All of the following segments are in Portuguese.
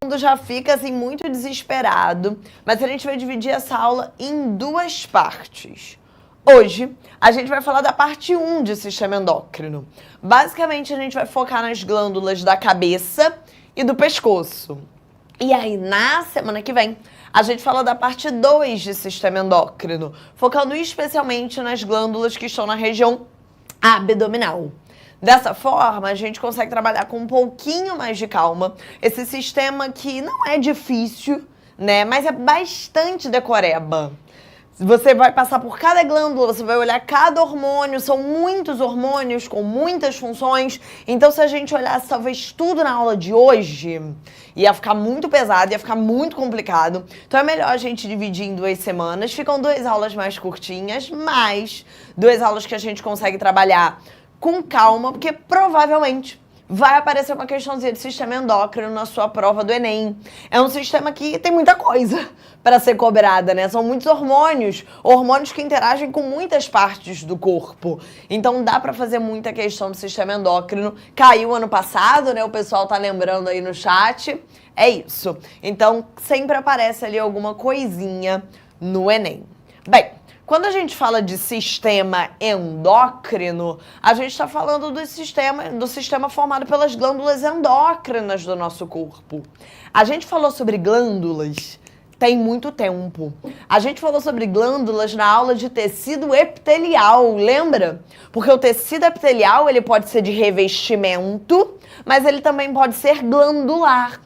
mundo já fica assim muito desesperado, mas a gente vai dividir essa aula em duas partes. Hoje, a gente vai falar da parte 1 de sistema endócrino. Basicamente, a gente vai focar nas glândulas da cabeça e do pescoço. E aí, na semana que vem, a gente fala da parte 2 de sistema endócrino, focando especialmente nas glândulas que estão na região abdominal. Dessa forma, a gente consegue trabalhar com um pouquinho mais de calma esse sistema que não é difícil, né? Mas é bastante decoreba. Você vai passar por cada glândula, você vai olhar cada hormônio, são muitos hormônios com muitas funções. Então, se a gente olhasse talvez tudo na aula de hoje, ia ficar muito pesado, ia ficar muito complicado. Então, é melhor a gente dividir em 2 semanas. Ficam 2 aulas mais curtinhas, mas 2 aulas que a gente consegue trabalhar com calma, porque provavelmente vai aparecer uma questãozinha de sistema endócrino na sua prova do Enem. É um sistema que tem muita coisa para ser cobrada, né? São muitos hormônios que interagem com muitas partes do corpo. Então dá para fazer muita questão do sistema endócrino. Caiu ano passado, né? O pessoal tá lembrando aí no chat. É isso. Então sempre aparece ali alguma coisinha no Enem. Bem, quando a gente fala de sistema endócrino, a gente está falando do sistema formado pelas glândulas endócrinas do nosso corpo. A gente falou sobre glândulas tem muito tempo. A gente falou sobre glândulas na aula de tecido epitelial, lembra? Porque o tecido epitelial ele pode ser de revestimento, mas ele também pode ser glandular,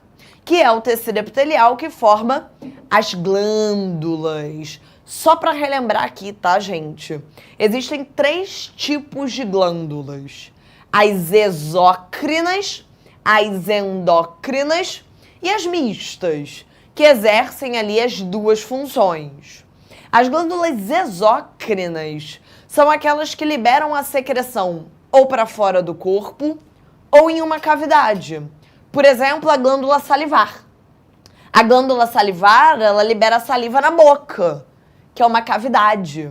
que é o tecido epitelial que forma as glândulas. Só para relembrar aqui, tá, gente? Existem 3 tipos de glândulas. As exócrinas, as endócrinas e as mistas, que exercem ali as 2 funções. As glândulas exócrinas são aquelas que liberam a secreção ou para fora do corpo ou em uma cavidade. Por exemplo, a glândula salivar. A glândula salivar, ela libera saliva na boca, que é uma cavidade.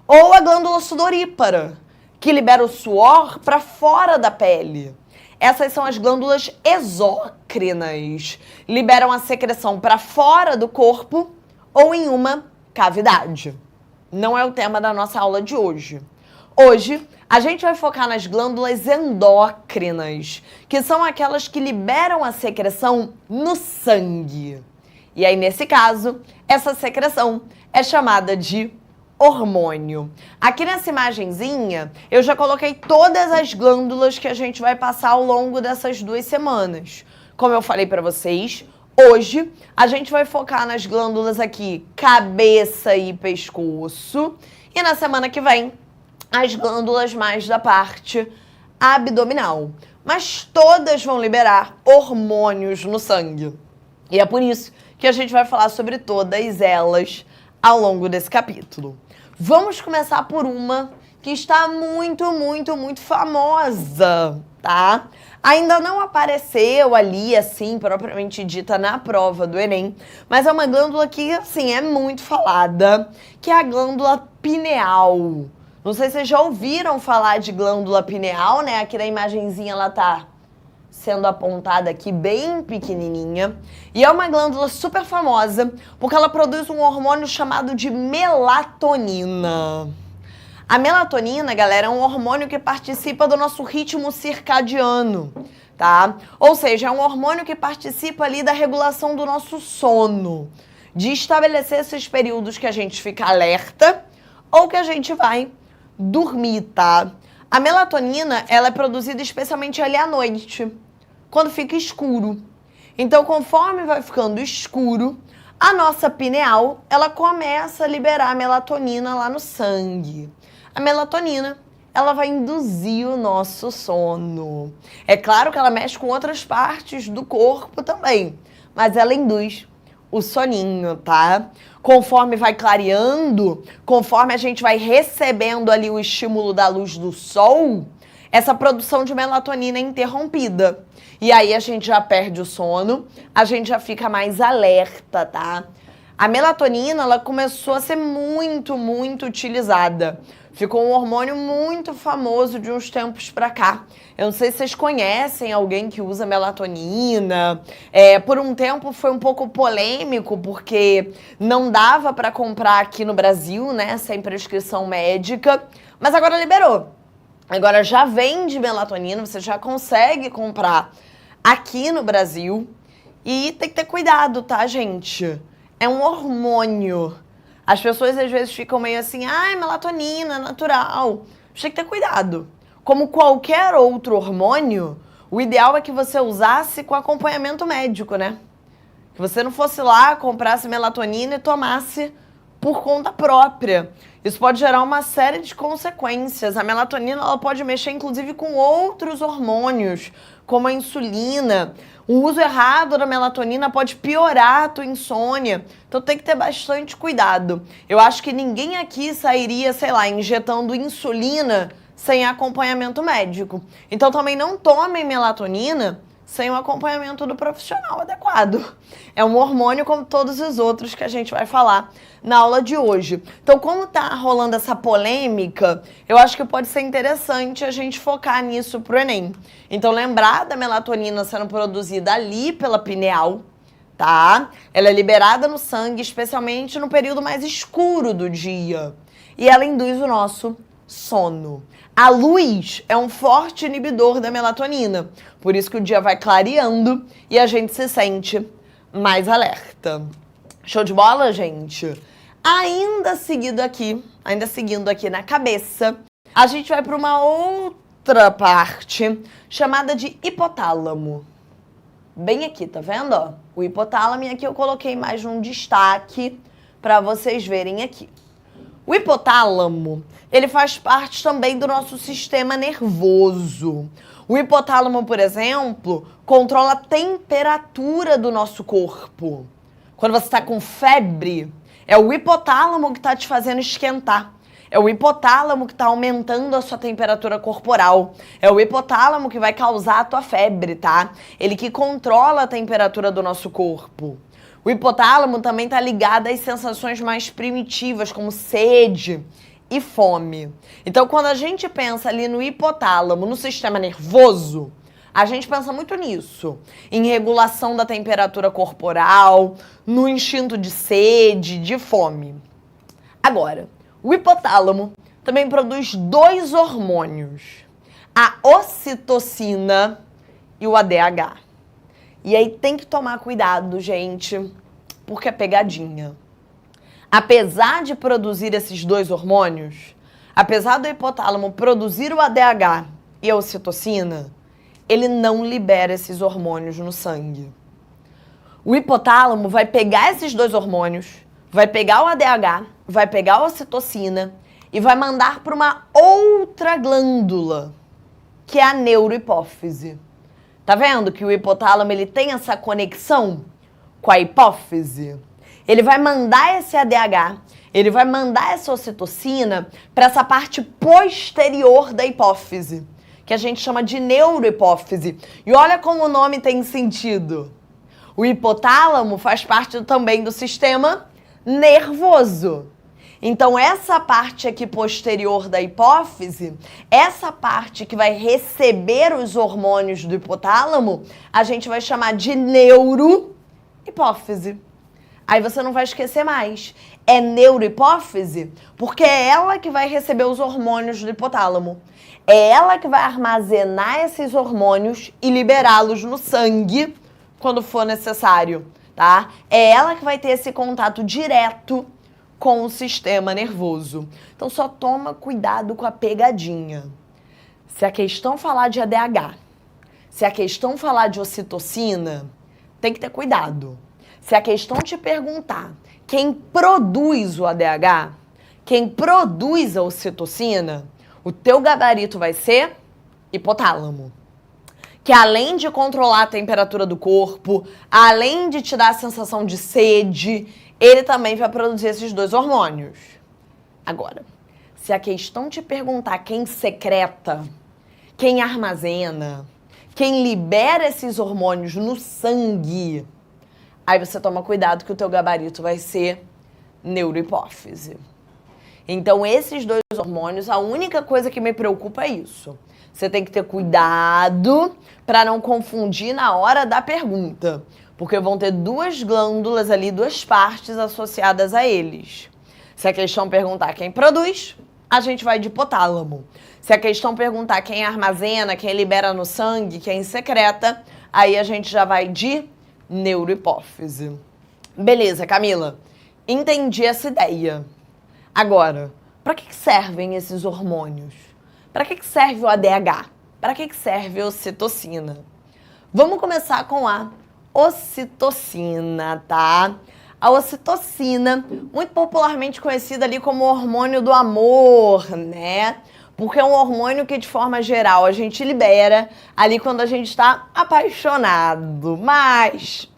Ou a glândula sudorípara, que libera o suor para fora da pele. Essas são as glândulas exócrinas. Liberam a secreção para fora do corpo ou em uma cavidade. Não é o tema da nossa aula de hoje. Hoje, a gente vai focar nas glândulas endócrinas, que são aquelas que liberam a secreção no sangue. E aí, nesse caso, essa secreção é chamada de hormônio. Aqui nessa imagenzinha, eu já coloquei todas as glândulas que a gente vai passar ao longo dessas 2 semanas. Como eu falei para vocês, hoje a gente vai focar nas glândulas aqui, cabeça e pescoço. E na semana que vem, as glândulas mais da parte abdominal. Mas todas vão liberar hormônios no sangue. E é por isso que a gente vai falar sobre todas elas ao longo desse capítulo. Vamos começar por uma que está muito famosa, tá? Ainda não apareceu ali, assim, propriamente dita na prova do Enem, mas é uma glândula que, assim, é muito falada, que é a glândula pineal. Não sei se vocês já ouviram falar de glândula pineal, né? Aqui na imagenzinha ela tá sendo apontada aqui bem pequenininha. E é uma glândula super famosa porque ela produz um hormônio chamado de melatonina. A melatonina, galera, é um hormônio que participa do nosso ritmo circadiano, tá? Ou seja, é um hormônio que participa ali da regulação do nosso sono, de estabelecer esses períodos que a gente fica alerta ou que a gente vai dormir, tá? A melatonina, ela é produzida especialmente ali à noite, quando fica escuro. Então, conforme vai ficando escuro, a nossa pineal, ela começa a liberar a melatonina lá no sangue. A melatonina, ela vai induzir o nosso sono. É claro que ela mexe com outras partes do corpo também, mas ela induz o soninho, tá? Conforme vai clareando, conforme a gente vai recebendo ali o estímulo da luz do sol, essa produção de melatonina é interrompida. E aí a gente já perde o sono, a gente já fica mais alerta, tá? A melatonina, ela começou a ser muito utilizada. ficou um hormônio muito famoso de uns tempos pra cá. Eu não sei se vocês conhecem alguém que usa melatonina. Por um tempo foi um pouco polêmico, porque não dava pra comprar aqui no Brasil, né, sem prescrição médica, mas agora liberou. Agora já vende melatonina, você já consegue comprar aqui no Brasil. E tem que ter cuidado, tá, gente? É um hormônio. As pessoas às vezes ficam meio assim, ai, melatonina, natural. Você tem que ter cuidado. Como qualquer outro hormônio, o ideal é que você usasse com acompanhamento médico, né? Que você não fosse lá, comprasse melatonina e tomasse por conta própria. Isso pode gerar uma série de consequências. A melatonina ela pode mexer, inclusive, com outros hormônios, como a insulina. O uso errado da melatonina pode piorar a tua insônia. Então tem que ter bastante cuidado. Eu acho que ninguém aqui sairia, sei lá, injetando insulina sem acompanhamento médico. Então também não tomem melatonina sem o acompanhamento do profissional adequado. É um hormônio como todos os outros que a gente vai falar na aula de hoje. Então, como tá rolando essa polêmica, eu acho que pode ser interessante a gente focar nisso pro Enem. Então, lembrar da melatonina sendo produzida ali pela pineal, tá? Ela é liberada no sangue, especialmente no período mais escuro do dia. E ela induz o nosso sono. A luz é um forte inibidor da melatonina, por isso que o dia vai clareando e a gente se sente mais alerta. Show de bola, gente? Ainda seguindo aqui na cabeça, a gente vai para uma outra parte chamada de hipotálamo. Bem aqui, tá vendo? Ó? O hipotálamo, e aqui eu coloquei mais um destaque para vocês verem aqui. O hipotálamo, ele faz parte também do nosso sistema nervoso. O hipotálamo, por exemplo, controla a temperatura do nosso corpo. Quando você está com febre, é o hipotálamo que está te fazendo esquentar. É o hipotálamo que está aumentando a sua temperatura corporal. É o hipotálamo que vai causar a tua febre, tá? Ele que controla a temperatura do nosso corpo. O hipotálamo também está ligado às sensações mais primitivas, como sede e fome. Então, quando a gente pensa ali no hipotálamo, no sistema nervoso, a gente pensa muito nisso. Em regulação da temperatura corporal, no instinto de sede, de fome. Agora, o hipotálamo também produz 2 hormônios. A ocitocina e o ADH. E aí tem que tomar cuidado, gente, porque é pegadinha. Apesar de produzir esses 2 hormônios, apesar do hipotálamo produzir o ADH e a ocitocina, ele não libera esses hormônios no sangue. O hipotálamo vai pegar esses 2 hormônios, vai pegar o ADH, vai pegar a ocitocina e vai mandar para uma outra glândula, que é a neurohipófise. Tá vendo que o hipotálamo ele tem essa conexão com a hipófise? Ele vai mandar esse ADH, ele vai mandar essa ocitocina para essa parte posterior da hipófise, que a gente chama de neurohipófise. E olha como o nome tem sentido. O hipotálamo faz parte também do sistema nervoso. Então, essa parte aqui posterior da hipófise, essa parte que vai receber os hormônios do hipotálamo, a gente vai chamar de neurohipófise. Aí você não vai esquecer mais. É neurohipófise porque é ela que vai receber os hormônios do hipotálamo. É ela que vai armazenar esses hormônios e liberá-los no sangue quando for necessário, tá? É ela que vai ter esse contato direto com o sistema nervoso. Então só toma cuidado com a pegadinha. Se a questão falar de ADH, se a questão falar de ocitocina, tem que ter cuidado. Se a questão te perguntar quem produz o ADH, quem produz a ocitocina, o teu gabarito vai ser hipotálamo. Que além de controlar a temperatura do corpo, além de te dar a sensação de sede, ele também vai produzir esses 2 hormônios. Agora, se a questão te perguntar quem secreta, quem armazena, quem libera esses hormônios no sangue, aí você toma cuidado que o teu gabarito vai ser neurohipófise. Então, esses dois hormônios, a única coisa que me preocupa é isso. Você tem que ter cuidado para não confundir na hora da pergunta. Porque vão ter duas glândulas ali, duas partes associadas a eles. Se a questão perguntar quem produz, a gente vai de hipotálamo. Se a questão perguntar quem armazena, quem libera no sangue, quem secreta, aí a gente já vai de neurohipófise. Beleza, Camila. Entendi essa ideia. Agora, para que servem esses hormônios? Para que serve o ADH? Para que serve a ocitocina? Vamos começar com a ocitocina, tá? A ocitocina, muito popularmente conhecida ali como hormônio do amor, né? Porque é um hormônio que, de forma geral, a gente libera ali quando a gente está apaixonado. Mas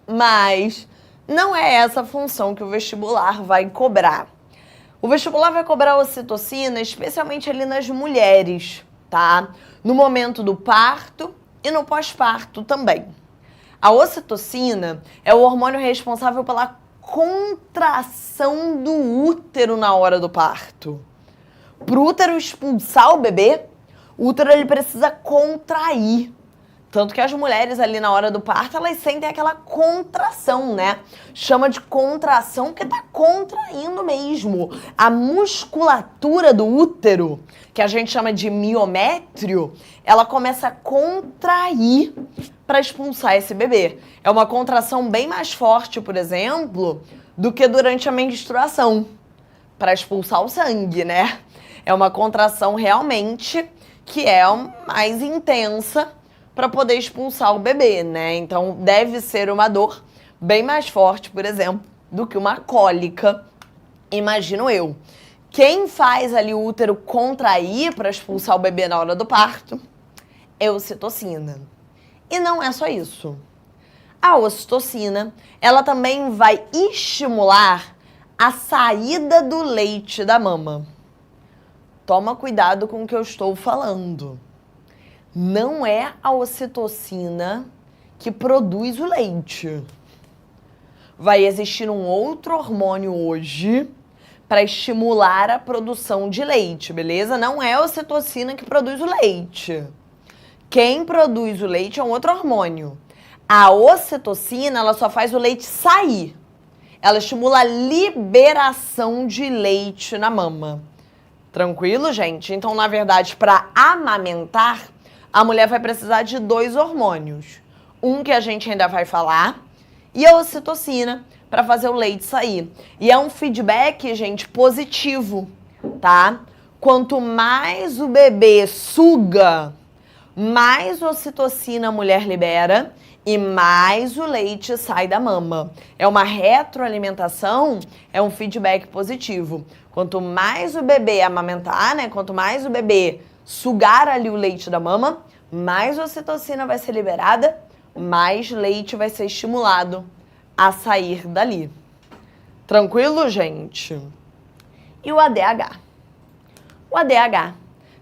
não é essa a função que o vestibular vai cobrar. O vestibular vai cobrar a ocitocina, especialmente ali nas mulheres, tá? No momento do parto e no pós-parto também. A ocitocina é o hormônio responsável pela contração do útero na hora do parto. Para o útero expulsar o bebê, o útero ele precisa contrair. Tanto que as mulheres ali na hora do parto, elas sentem aquela contração, né? Chama de contração porque tá contraindo mesmo. A musculatura do útero, que a gente chama de miométrio, ela começa a contrair para expulsar esse bebê. É uma contração bem mais forte, por exemplo, do que durante a menstruação, para expulsar o sangue, né? É uma contração realmente que é mais intensa para poder expulsar o bebê, né? Então, deve ser uma dor bem mais forte, por exemplo, do que uma cólica, imagino eu. Quem faz ali o útero contrair para expulsar o bebê na hora do parto é a ocitocina. E não é só isso. A ocitocina, ela também vai estimular a saída do leite da mama. Toma cuidado com o que eu estou falando. Não é a ocitocina que produz o leite. Vai existir um outro hormônio hoje para estimular a produção de leite, beleza? Não é a ocitocina que produz o leite. Quem produz o leite é um outro hormônio. A ocitocina, ela só faz o leite sair. Ela estimula a liberação de leite na mama. Tranquilo, gente? Então, na verdade, para amamentar, a mulher vai precisar de dois hormônios. Um que a gente ainda vai falar e a ocitocina para fazer o leite sair. E é um feedback, gente, positivo, tá? Quanto mais o bebê suga, mais ocitocina a mulher libera e mais o leite sai da mama. É uma retroalimentação, é um feedback positivo. Quanto mais o bebê amamentar, né? Quanto mais o bebê sugar ali o leite da mama, mais ocitocina vai ser liberada, mais leite vai ser estimulado a sair dali. Tranquilo, gente? E o ADH? O ADH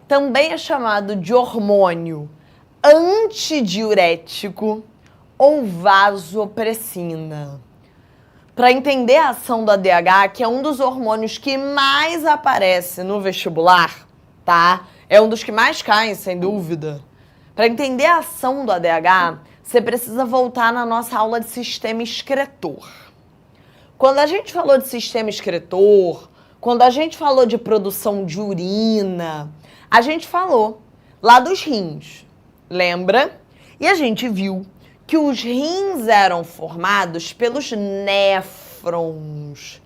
também é chamado de hormônio antidiurético ou vasopressina. Para entender a ação do ADH, que é um dos hormônios que mais aparece no vestibular, tá? É um dos que mais caem, sem dúvida. Para entender a ação do ADH, você precisa voltar na nossa aula de sistema excretor. Quando a gente falou de sistema excretor, quando a gente falou de produção de urina, a gente falou lá dos rins, lembra? E a gente viu que os rins eram formados pelos néfrons.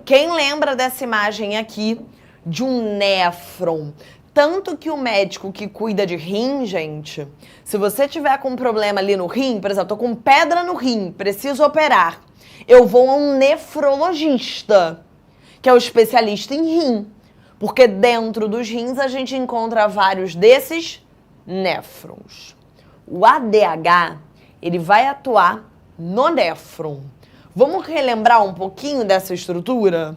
Quem lembra dessa imagem aqui de um néfron? Tanto que o médico que cuida de rim, gente, se você tiver com um problema ali no rim, por exemplo, tô com pedra no rim, preciso operar, eu vou a um nefrologista, que é o especialista em rim, porque dentro dos rins a gente encontra vários desses néfrons. O ADH, ele vai atuar no néfron. Vamos relembrar um pouquinho dessa estrutura?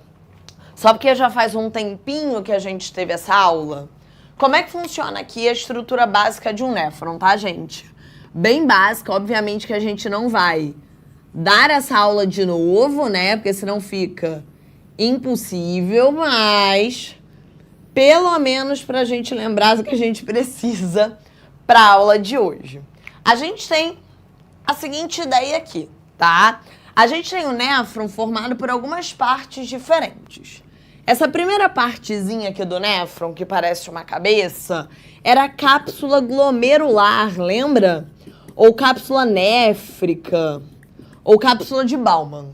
Só porque já faz um tempinho que a gente teve essa aula. Como é que funciona aqui a estrutura básica de um néfron, tá, gente? Bem básica, obviamente que a gente não vai dar essa aula de novo, né? Porque senão fica impossível, mas Pelo menos para a gente lembrar do que a gente precisa para a aula de hoje. A gente tem a seguinte ideia aqui, tá? A gente tem o néfron formado por algumas partes diferentes. Essa primeira partezinha aqui do néfron, que parece uma cabeça, era a cápsula glomerular, lembra? Ou cápsula néfrica, ou cápsula de Bowman.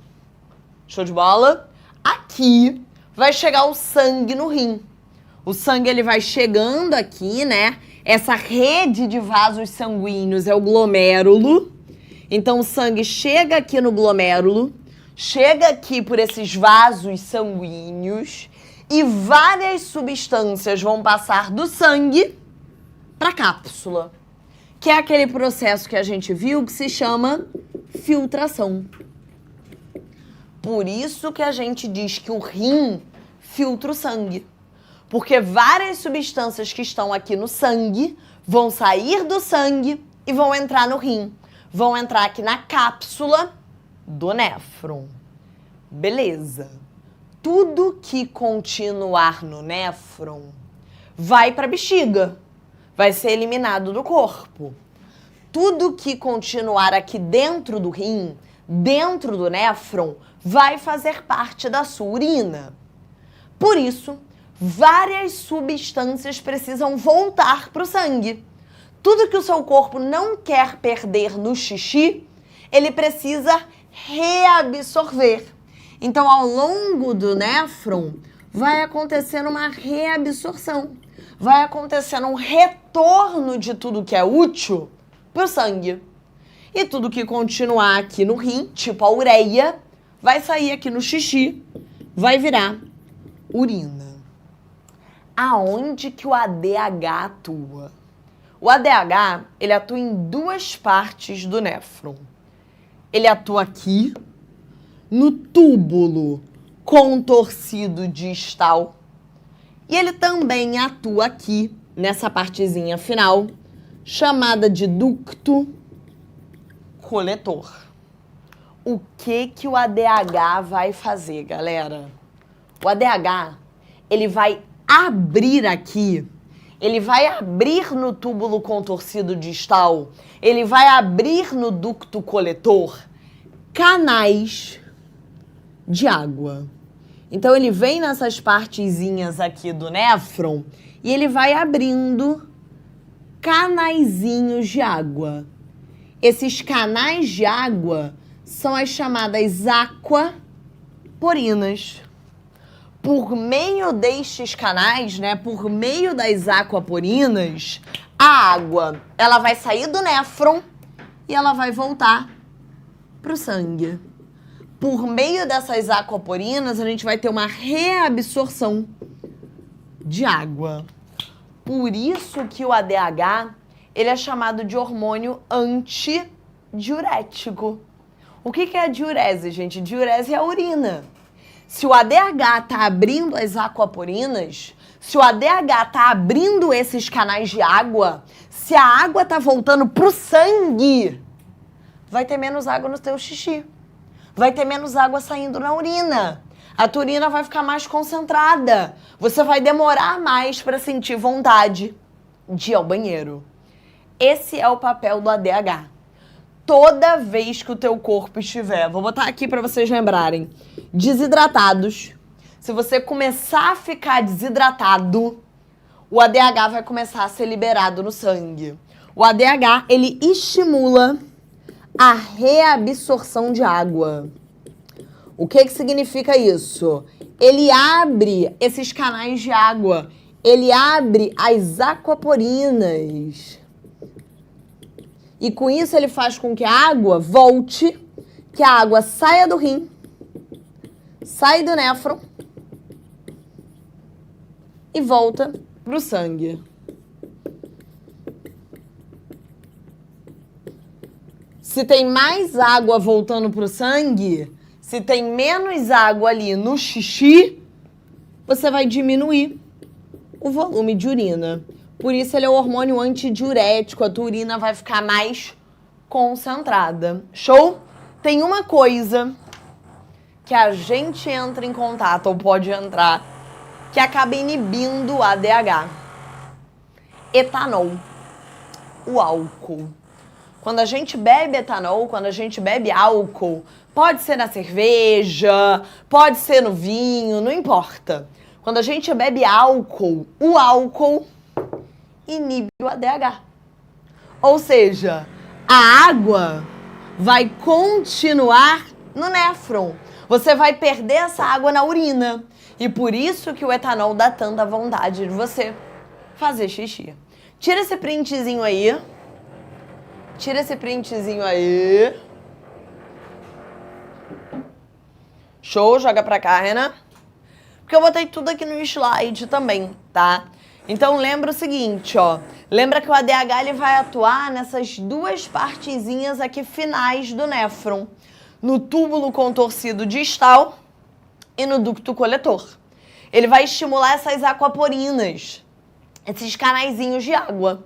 Show de bola? Aqui vai chegar o sangue no rim. O sangue ele vai chegando aqui, né? Essa rede de vasos sanguíneos é o glomérulo. Então o sangue chega aqui no glomérulo, chega aqui por esses vasos sanguíneos e várias substâncias vão passar do sangue para a cápsula, que é aquele processo que a gente viu que se chama filtração. Por isso que a gente diz que o rim filtra o sangue. Porque várias substâncias que estão aqui no sangue vão sair do sangue e vão entrar no rim. Vão entrar aqui na cápsula do néfron. Beleza. Tudo que continuar no néfron vai para a bexiga. Vai ser eliminado do corpo. Tudo que continuar aqui dentro do rim, dentro do néfron, vai fazer parte da sua urina. Por isso, várias substâncias precisam voltar para o sangue. Tudo que o seu corpo não quer perder no xixi, ele precisa reabsorver. Então, ao longo do néfron, vai acontecendo uma reabsorção. Vai acontecendo um retorno de tudo que é útil para o sangue. E tudo que continuar aqui no rim, tipo a ureia, vai sair aqui no xixi, vai virar urina. Aonde que o ADH atua? O ADH, ele atua em duas partes do néfron. Ele atua aqui, no túbulo contorcido distal, e ele também atua aqui, nessa partezinha final, chamada de ducto coletor. O que que o ADH vai fazer, galera? O ADH, ele vai abrir aqui, ele vai abrir no túbulo contorcido distal, ele vai abrir no ducto coletor canais de água. Então, ele vem nessas partezinhas aqui do néfron e ele vai abrindo canaizinhos de água. Esses canais de água são as chamadas aquaporinas. Por meio destes canais, né, por meio das aquaporinas, a água, ela vai sair do néfron e ela vai voltar para o sangue. Por meio dessas aquaporinas, a gente vai ter uma reabsorção de água. Por isso que o ADH, ele é chamado de hormônio antidiurético. O que é a diurese, gente? Diurese é a urina. Se o ADH está abrindo as aquaporinas, se o ADH está abrindo esses canais de água, se a água está voltando para o sangue, vai ter menos água no teu xixi. Vai ter menos água saindo na urina. A tua urina vai ficar mais concentrada. Você vai demorar mais para sentir vontade de ir ao banheiro. Esse é o papel do ADH. Toda vez que o teu corpo estiver, vou botar aqui para vocês lembrarem, desidratados, se você começar a ficar desidratado, o ADH vai começar a ser liberado no sangue. O ADH, ele estimula a reabsorção de água. O que significa isso? Ele abre esses canais de água, ele abre as aquaporinas. E com isso ele faz com que a água volte, que a água saia do rim, sai do néfron e volta para o sangue. Se tem mais água voltando para o sangue, se tem menos água ali no xixi, você vai diminuir o volume de urina. Por isso ele é o hormônio antidiurético, a tua urina vai ficar mais concentrada. Show? Tem uma coisa que a gente entra em contato, ou pode entrar, que acaba inibindo o ADH. Etanol, o álcool. Quando a gente bebe etanol, quando a gente bebe álcool, pode ser na cerveja, pode ser no vinho, não importa. Quando a gente bebe álcool, o álcool inibe o ADH. Ou seja, a água vai continuar no néfron. Você vai perder essa água na urina. E por isso que o etanol dá tanta vontade de você fazer xixi. Tira esse printzinho aí. Tira esse printzinho aí. Show, joga pra cá, Renan. Porque eu botei tudo aqui no slide também, tá? Então lembra o seguinte, ó. Lembra que o ADH ele vai atuar nessas duas partezinhas aqui finais do néfron. No túbulo contorcido distal e no ducto coletor. Ele vai estimular essas aquaporinas, esses canaizinhos de água.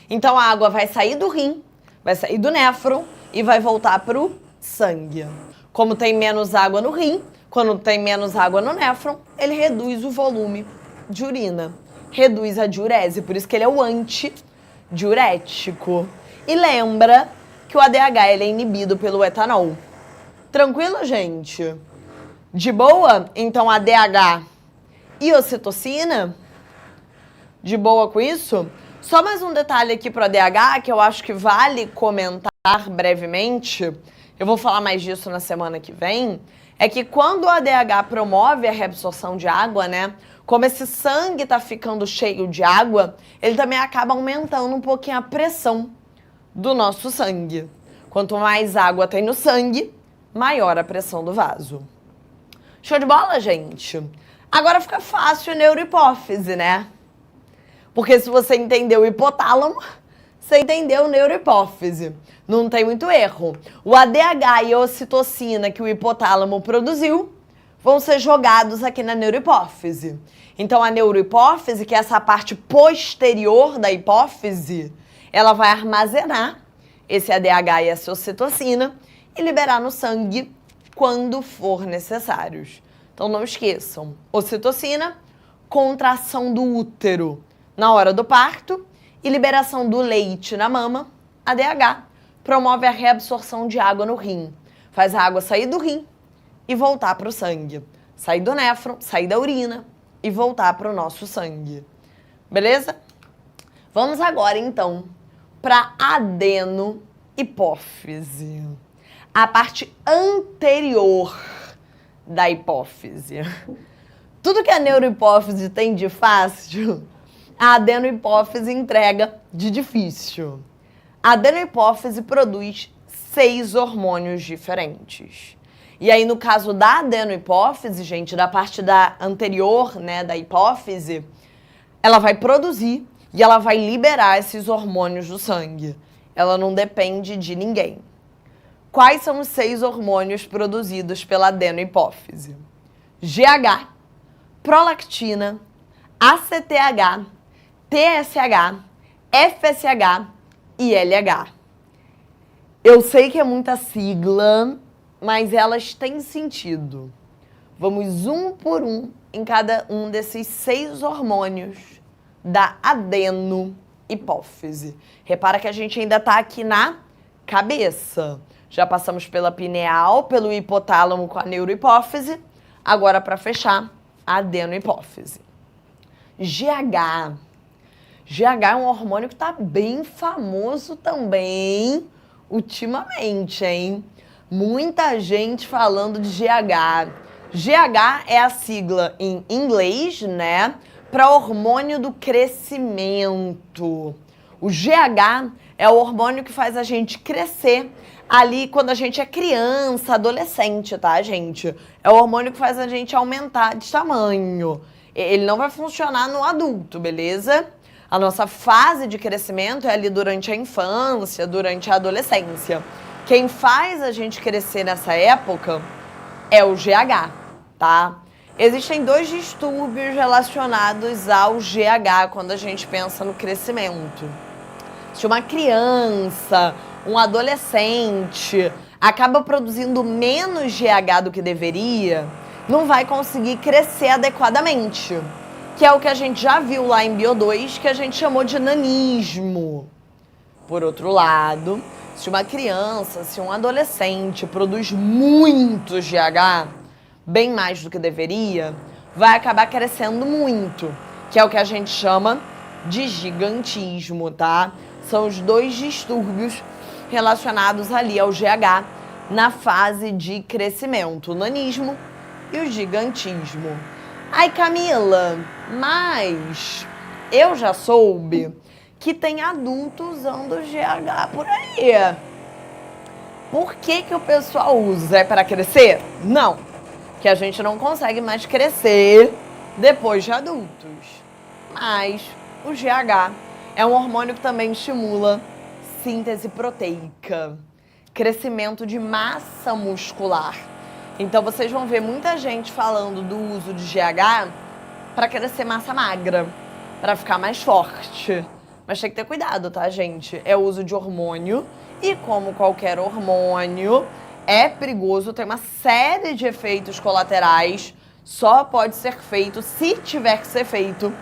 Então a água vai sair do rim, vai sair do néfron e vai voltar pro sangue. Como tem menos água no rim, quando tem menos água no néfron, ele reduz o volume de urina. Reduz a diurese, por isso que ele é o antidiurético. E lembra que o ADH ele é inibido pelo etanol. Tranquilo, gente? De boa? Então, ADH e ocitocina? De boa com isso? Só mais um detalhe aqui para o ADH que eu acho que vale comentar brevemente. Eu vou falar mais disso na semana que vem. É que quando o ADH promove a reabsorção de água, né? Como esse sangue tá ficando cheio de água, ele também acaba aumentando um pouquinho a pressão do nosso sangue. Quanto mais água tem no sangue, maior a pressão do vaso. Show de bola, gente? Agora fica fácil a neurohipófise, né? Porque se você entendeu o hipotálamo, você entendeu neurohipófise. Não tem muito erro. O ADH e a ocitocina que o hipotálamo produziu vão ser jogados aqui na neurohipófise. Então, a neurohipófise, que é essa parte posterior da hipófise, ela vai armazenar esse ADH e essa ocitocina e liberar no sangue quando for necessários. Então, não esqueçam. Ocitocina, contração do útero na hora do parto e liberação do leite na mama. ADH promove a reabsorção de água no rim. Faz a água sair do rim e voltar para o sangue. Sair do néfron, sair da urina e voltar para o nosso sangue. Beleza? Vamos agora, então, para adenohipófise. A parte anterior da hipófise. Tudo que a neurohipófise tem de fácil, a adenohipófise entrega de difícil. A adenohipófise produz 6 hormônios diferentes. E aí, no caso da adenohipófise, gente, da parte anterior, né, da hipófise, ela vai produzir e ela vai liberar esses hormônios do sangue. Ela não depende de ninguém. Quais são os 6 hormônios produzidos pela adenohipófise? GH, prolactina, ACTH, TSH, FSH e LH. Eu sei que é muita sigla, mas elas têm sentido. Vamos um por um em cada um desses 6 hormônios da adenohipófise. Repara que a gente ainda está aqui na cabeça. Já passamos pela pineal, pelo hipotálamo com a neurohipófise. Agora, para fechar, a adenohipófise. GH. GH é um hormônio que está bem famoso também ultimamente, hein? Muita gente falando de GH. GH é a sigla em inglês, né? Para hormônio do crescimento. O GH é o hormônio que faz a gente crescer ali quando a gente é criança, adolescente, tá, gente? É o hormônio que faz a gente aumentar de tamanho. Ele não vai funcionar no adulto, beleza? A nossa fase de crescimento é ali durante a infância, durante a adolescência. Quem faz a gente crescer nessa época é o GH, tá? Existem 2 distúrbios relacionados ao GH quando a gente pensa no crescimento. Se uma criança, um adolescente acaba produzindo menos GH do que deveria, não vai conseguir crescer adequadamente. que é o que a gente já viu lá em Bio 2, que a gente chamou de nanismo. Por outro lado, se uma criança, se um adolescente produz muito GH, bem mais do que deveria, vai acabar crescendo muito, que é o que a gente chama de gigantismo, tá? São os dois distúrbios relacionados ali ao GH na fase de crescimento, o nanismo e o gigantismo. Ai, Camila, mas eu já soube que tem adulto usando GH por aí. Por que o pessoal usa? É para crescer? Não, que a gente não consegue mais crescer depois de adultos. Mas o GH é um hormônio que também estimula síntese proteica, crescimento de massa muscular. Então vocês vão ver muita gente falando do uso de GH para crescer massa magra, para ficar mais forte. Mas tem que ter cuidado, tá, gente? É o uso de hormônio e, como qualquer hormônio, é perigoso, tem uma série de efeitos colaterais. Só pode ser feito, se tiver que ser feito,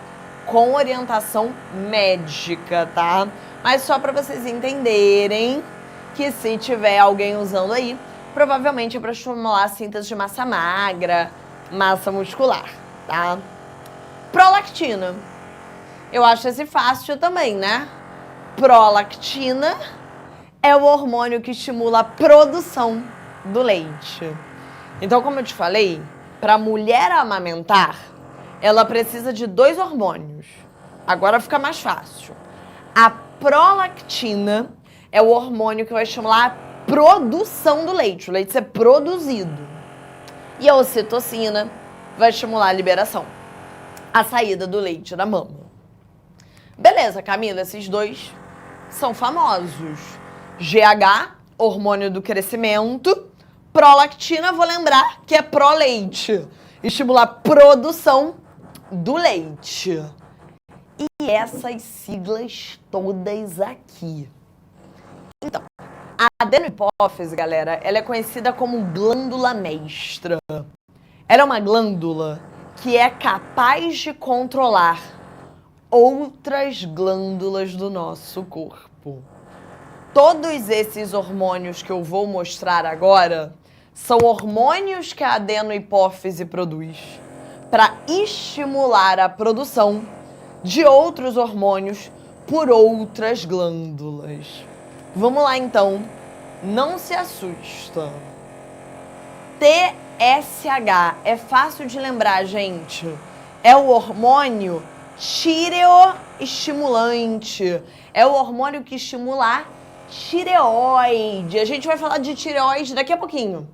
com orientação médica, tá? Mas só para vocês entenderem que se tiver alguém usando aí, provavelmente é para estimular a síntese de massa magra, massa muscular, tá? Prolactina. Eu acho esse fácil também, né? Prolactina é o hormônio que estimula a produção do leite. Então, como eu te falei, para a mulher amamentar, ela precisa de 2 hormônios. Agora fica mais fácil. A prolactina é o hormônio que vai estimular a produção do leite, o leite ser produzido. E a ocitocina vai estimular a liberação, a saída do leite da mama. Beleza, Camila, esses 2 são famosos. GH, hormônio do crescimento. Prolactina, vou lembrar que é pró-leite. Estimular a produção do leite. E essas siglas todas aqui. Então, a adenohipófise, galera, ela é conhecida como glândula mestra. Ela é uma glândula que é capaz de controlar outras glândulas do nosso corpo. Todos esses hormônios que eu vou mostrar agora são hormônios que a adenohipófise produz para estimular a produção de outros hormônios por outras glândulas. Vamos lá, então. Não se assusta. TSH é fácil de lembrar, gente. É o hormônio tireoestimulante. É o hormônio que estimula a tireoide. A gente vai falar de tireoide daqui a pouquinho,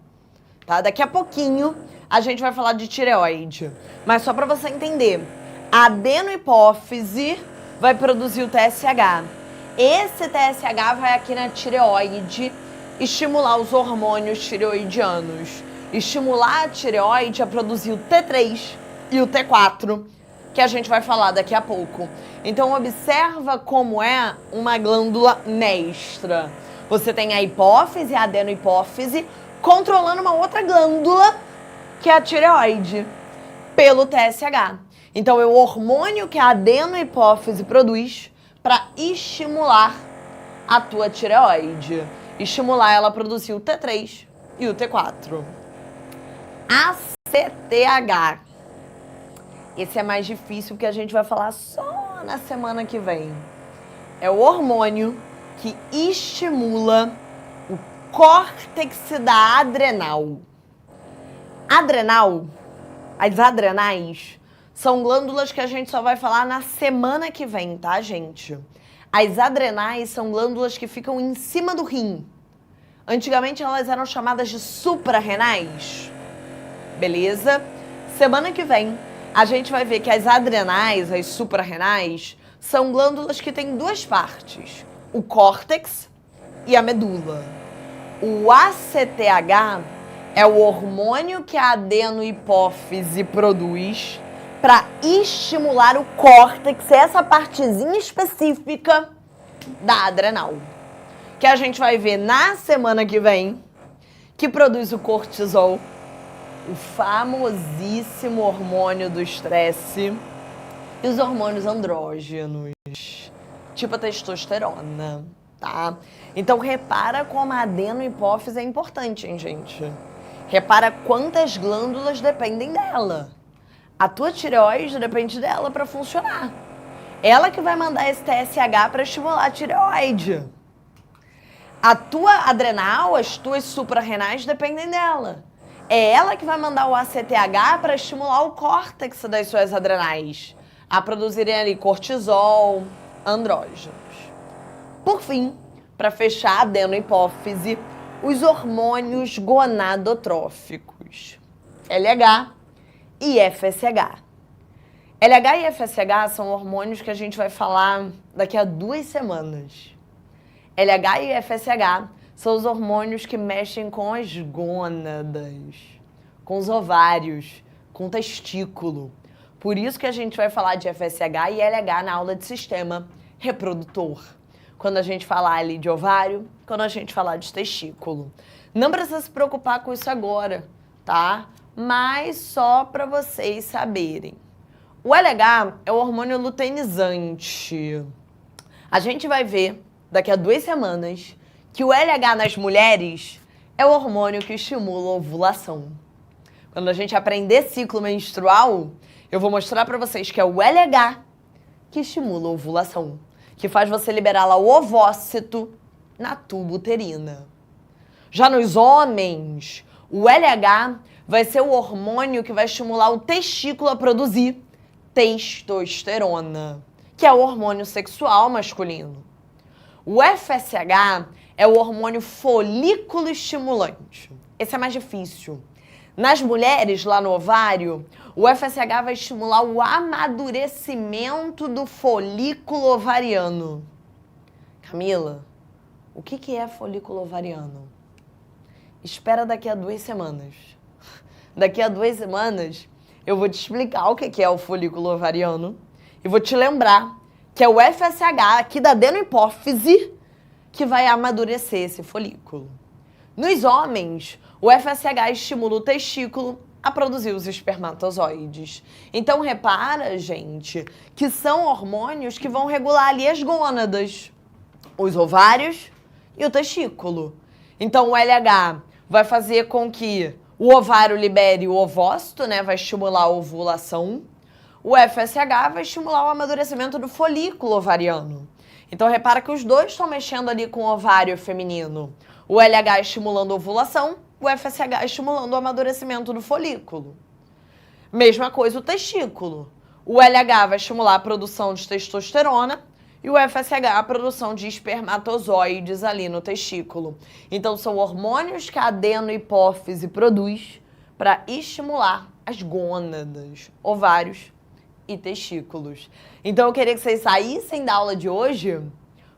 tá? Daqui a pouquinho a gente vai falar de tireoide. Mas só para você entender, a adenohipófise vai produzir o TSH. Esse TSH vai aqui na tireoide estimular os hormônios tireoidianos. Estimular a tireoide a produzir o T3 e o T4, que a gente vai falar daqui a pouco. Então, observa como é uma glândula mestra. Você tem a hipófise, a adenohipófise, controlando uma outra glândula, que é a tireoide, pelo TSH. Então, é o hormônio que a adenohipófise produz para estimular a tua tireoide. Estimular ela a produzir o T3 e o T4. ACTH. Esse é mais difícil porque a gente vai falar só na semana que vem. É o hormônio que estimula o córtex da adrenal. Adrenal, as adrenais, são glândulas que a gente só vai falar na semana que vem, tá, gente? As adrenais são glândulas que ficam em cima do rim. Antigamente elas eram chamadas de suprarrenais. Beleza? Semana que vem a gente vai ver que as adrenais, as suprarrenais, são glândulas que têm 2 partes, o córtex e a medula. O ACTH é o hormônio que a adenohipófise produz para estimular o córtex, essa partezinha específica da adrenal, que a gente vai ver na semana que vem, que produz o cortisol, o famosíssimo hormônio do estresse, e os hormônios andrógenos, tipo a testosterona, tá? Então repara como a adenohipófise é importante, hein, gente? Repara quantas glândulas dependem dela. A tua tireoide depende dela para funcionar. Ela que vai mandar esse TSH para estimular a tireoide. A tua adrenal, as tuas suprarrenais dependem dela. É ela que vai mandar o ACTH para estimular o córtex das suas adrenais a produzirem ali cortisol, andrógenos. Por fim, para fechar a adenohipófise, os hormônios gonadotróficos, LH e FSH. LH e FSH são hormônios que a gente vai falar daqui a 2 semanas. LH e FSH são os hormônios que mexem com as gônadas, com os ovários, com o testículo. Por isso que a gente vai falar de FSH e LH na aula de sistema reprodutor. Quando a gente falar ali de ovário, quando a gente falar de testículo. Não precisa se preocupar com isso agora, tá? Mas só para vocês saberem. O LH é o hormônio luteinizante. A gente vai ver daqui a 2 semanas que o LH nas mulheres é o hormônio que estimula a ovulação. Quando a gente aprender ciclo menstrual, eu vou mostrar para vocês que é o LH que estimula a ovulação, que faz você liberar lá o ovócito na tuba uterina. Já nos homens, o LH vai ser o hormônio que vai estimular o testículo a produzir testosterona, que é o hormônio sexual masculino. O FSH é o hormônio folículo estimulante. Esse é mais difícil. Nas mulheres, lá no ovário, o FSH vai estimular o amadurecimento do folículo ovariano. Camila, o que é folículo ovariano? Espera daqui a 2 semanas. Daqui a 2 semanas, eu vou te explicar o que é o folículo ovariano e vou te lembrar que é o FSH aqui da adenohipófise que vai amadurecer esse folículo. Nos homens, o FSH estimula o testículo a produzir os espermatozoides. Então, repara, gente, que são hormônios que vão regular ali as gônadas, os ovários e o testículo. Então, o LH vai fazer com que o ovário libere o ovócito, né? Vai estimular a ovulação. O FSH vai estimular o amadurecimento do folículo ovariano. Então, repara que os dois estão mexendo ali com o ovário feminino. O LH estimulando a ovulação, o FSH estimulando o amadurecimento do folículo. Mesma coisa o testículo. O LH vai estimular a produção de testosterona e o FSH a produção de espermatozoides ali no testículo. Então, são hormônios que a adenohipófise produz para estimular as gônadas, ovários e testículos. Então, eu queria que vocês saíssem da aula de hoje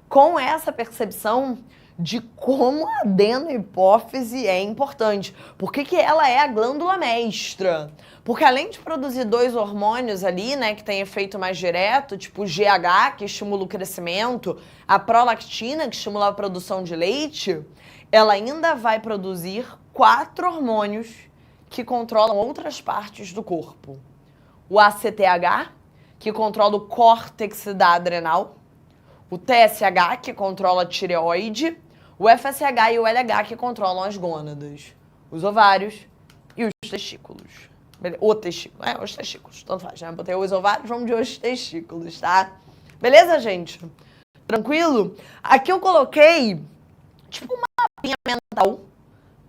com essa percepção de como a adenohipófise é importante. Por que ela é a glândula mestra? Porque além de produzir 2 hormônios ali, né, que tem efeito mais direto, tipo o GH, que estimula o crescimento, a prolactina, que estimula a produção de leite, ela ainda vai produzir 4 hormônios que controlam outras partes do corpo. O ACTH, que controla o córtex da adrenal, o TSH, que controla a tireoide, o FSH e o LH, que controlam as gônadas, os ovários e os testículos. O testículo, os testículos, tanto faz, né? Botei os ovários, vamos de os testículos, tá? Beleza, gente? Tranquilo? Aqui eu coloquei, tipo, uma mapinha mental,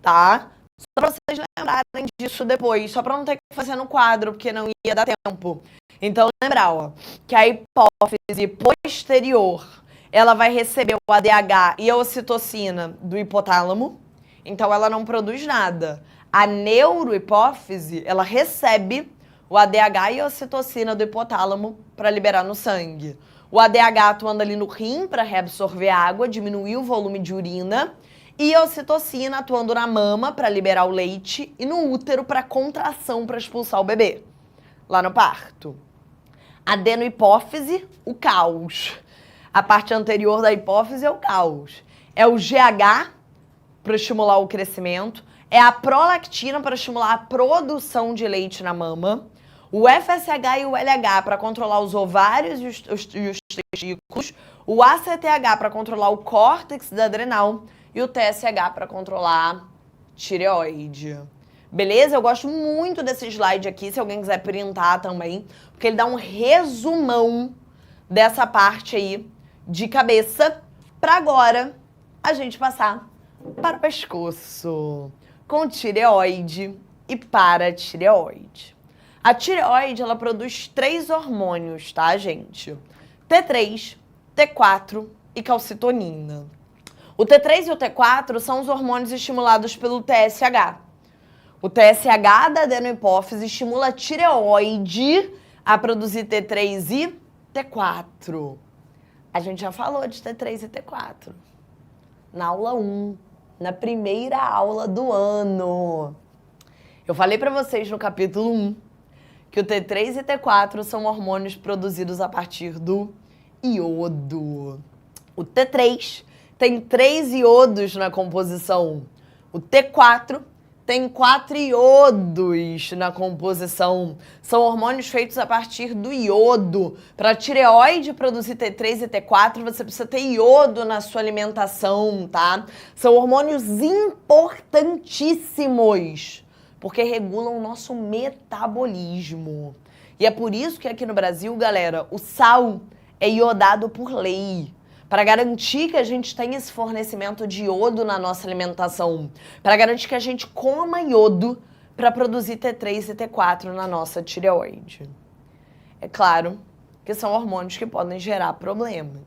tá? Só pra vocês lembrarem disso depois, só pra não ter que fazer no quadro, porque não ia dar tempo. Então, lembrar, ó, que a hipófise posterior, ela vai receber o ADH e a ocitocina do hipotálamo, então ela não produz nada. A neurohipófise, ela recebe o ADH e a ocitocina do hipotálamo para liberar no sangue. O ADH atuando ali no rim para reabsorver água, diminuir o volume de urina, e a ocitocina atuando na mama para liberar o leite e no útero para contração, para expulsar o bebê, lá no parto. Adenohipófise, o caos. A parte anterior da hipófise é o caos. É o GH para estimular o crescimento, é a prolactina para estimular a produção de leite na mama, O FSH e o LH para controlar os ovários e os testículos, o ACTH para controlar o córtex da adrenal e o TSH para controlar a tireoide. Beleza? Eu gosto muito desse slide aqui, se alguém quiser printar também, porque ele dá um resumão dessa parte aí de cabeça para agora a gente passar para o pescoço com tireoide e paratireoide. A tireoide, ela produz 3 hormônios, tá, gente? T3, T4 e calcitonina. O T3 e o T4 são os hormônios estimulados pelo TSH. O TSH da adenohipófise estimula a tireoide a produzir T3 e T4. A gente já falou de T3 e T4 na aula 1, na primeira aula do ano. Eu falei para vocês no capítulo 1 que o T3 e T4 são hormônios produzidos a partir do iodo. O T3 tem 3 iodos na composição. O T4 tem 4 iodos na composição. São hormônios feitos a partir do iodo. Para a tireoide produzir T3 e T4, você precisa ter iodo na sua alimentação, tá? São hormônios importantíssimos, porque regulam o nosso metabolismo. E é por isso que aqui no Brasil, galera, o sal é iodado por lei, para garantir que a gente tenha esse fornecimento de iodo na nossa alimentação, para garantir que a gente coma iodo para produzir T3 e T4 na nossa tireoide. É claro que são hormônios que podem gerar problemas.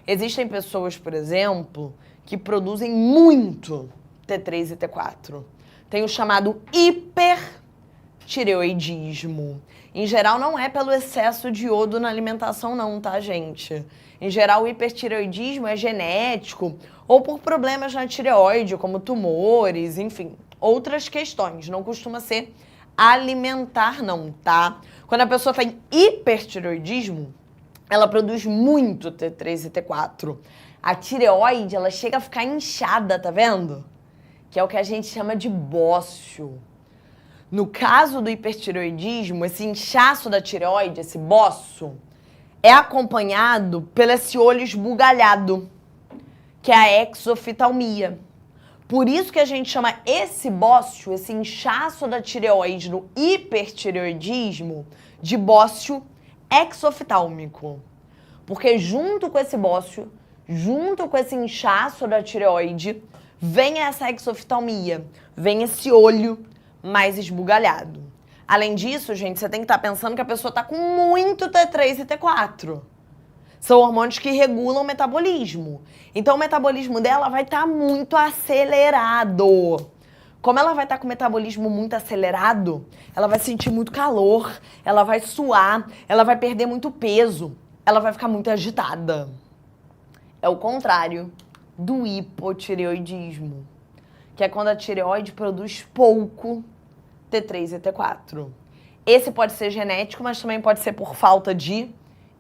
Existem pessoas, por exemplo, que produzem muito T3 e T4. Tem o chamado hipertireoidismo. Em geral, não é pelo excesso de iodo na alimentação não, tá, gente? Em geral, o hipertireoidismo é genético ou por problemas na tireoide, como tumores, enfim, outras questões. Não costuma ser alimentar não, tá? Quando a pessoa tem hipertireoidismo, ela produz muito T3 e T4. A tireoide, ela chega a ficar inchada, tá vendo? Que é o que a gente chama de bócio. No caso do hipertireoidismo, esse inchaço da tireoide, esse bócio, é acompanhado pelo esse olho esbugalhado, que é a exoftalmia. Por isso que a gente chama esse bócio, esse inchaço da tireoide no hipertireoidismo, de bócio exoftálmico. Porque junto com esse bócio, junto com esse inchaço da tireoide, vem essa exoftalmia, vem esse olho mais esbugalhado. Além disso, gente, você tem que estar pensando que a pessoa está com muito T3 e T4. São hormônios que regulam o metabolismo. Então, o metabolismo dela vai estar muito acelerado. Como ela vai estar com o metabolismo muito acelerado, ela vai sentir muito calor, ela vai suar, ela vai perder muito peso, ela vai ficar muito agitada. É o contrário do hipotireoidismo, que é quando a tireoide produz pouco T3 e T4. Esse pode ser genético, mas também pode ser por falta de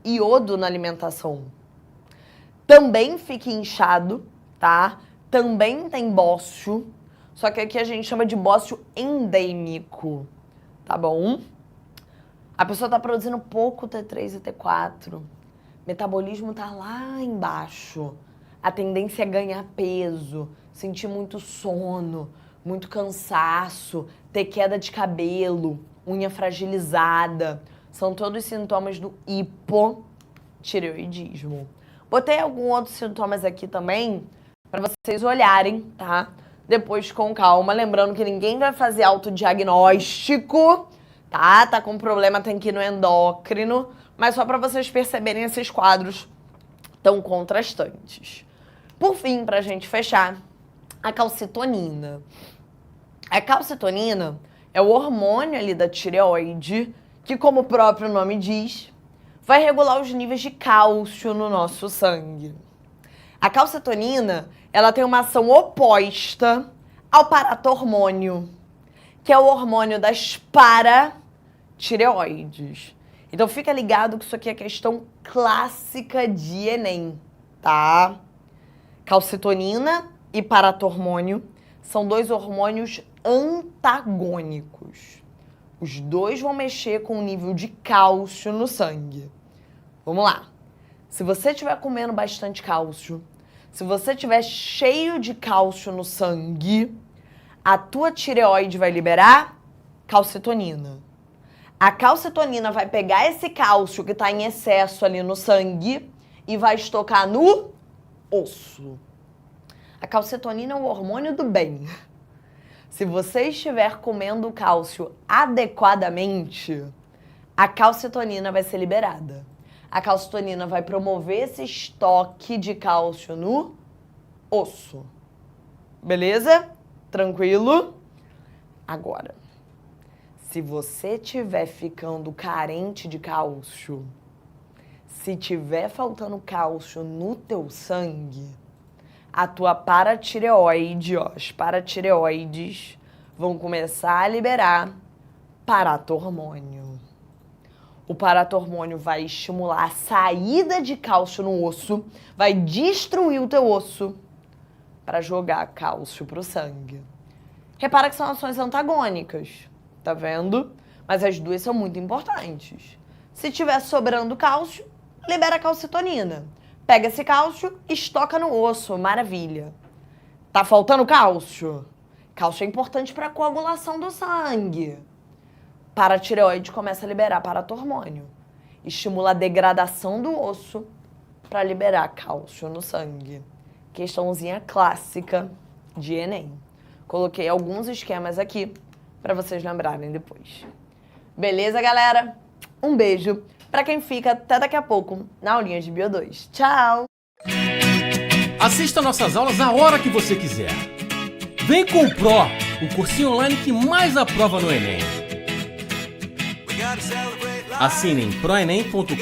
iodo na alimentação. Também fica inchado, tá? Também tem bócio, só que aqui a gente chama de bócio endêmico, tá bom? A pessoa tá produzindo pouco T3 e T4. Metabolismo tá lá embaixo. A tendência é ganhar peso, sentir muito sono, muito cansaço, ter queda de cabelo, unha fragilizada. São todos sintomas do hipotireoidismo. Botei alguns outros sintomas aqui também para vocês olharem, tá? Depois com calma, lembrando que ninguém vai fazer autodiagnóstico, tá? Tá com problema, tem que ir no endócrino, mas só para vocês perceberem esses quadros tão contrastantes. Por fim, pra gente fechar, a calcitonina. A calcitonina é o hormônio ali da tireoide que, como o próprio nome diz, vai regular os níveis de cálcio no nosso sangue. A calcitonina, ela tem uma ação oposta ao paratormônio, que é o hormônio das paratireoides. Então fica ligado que isso aqui é questão clássica de Enem, tá? Calcitonina e paratormônio são 2 hormônios antagônicos. Os dois vão mexer com o nível de cálcio no sangue. Vamos lá. Se você estiver comendo bastante cálcio, se você estiver cheio de cálcio no sangue, a tua tireoide vai liberar calcitonina. A calcitonina vai pegar esse cálcio que está em excesso ali no sangue e vai estocar no osso. A calcitonina é o hormônio do bem. Se você estiver comendo cálcio adequadamente, a calcitonina vai ser liberada. A calcitonina vai promover esse estoque de cálcio no osso. Beleza? Tranquilo? Agora, se você estiver ficando carente de cálcio, se tiver faltando cálcio no teu sangue, a tua paratireoide, as paratireoides vão começar a liberar paratormônio. O paratormônio vai estimular a saída de cálcio no osso, vai destruir o teu osso para jogar cálcio pro sangue. Repara que são ações antagônicas, tá vendo? Mas as duas são muito importantes. Se tiver sobrando cálcio, libera calcitonina. Pega esse cálcio, estoca no osso, maravilha. Tá faltando cálcio? Cálcio é importante para a coagulação do sangue. Paratireoide começa a liberar paratormônio. Estimula a degradação do osso para liberar cálcio no sangue. Questãozinha clássica de Enem. Coloquei alguns esquemas aqui para vocês lembrarem depois. Beleza, galera? Um beijo. Para quem fica, até daqui a pouco na aulinha de Bio 2. Tchau! Assista nossas aulas a hora que você quiser. Vem com o Pro, o cursinho online que mais aprova no Enem. Assine em proenem.com.br.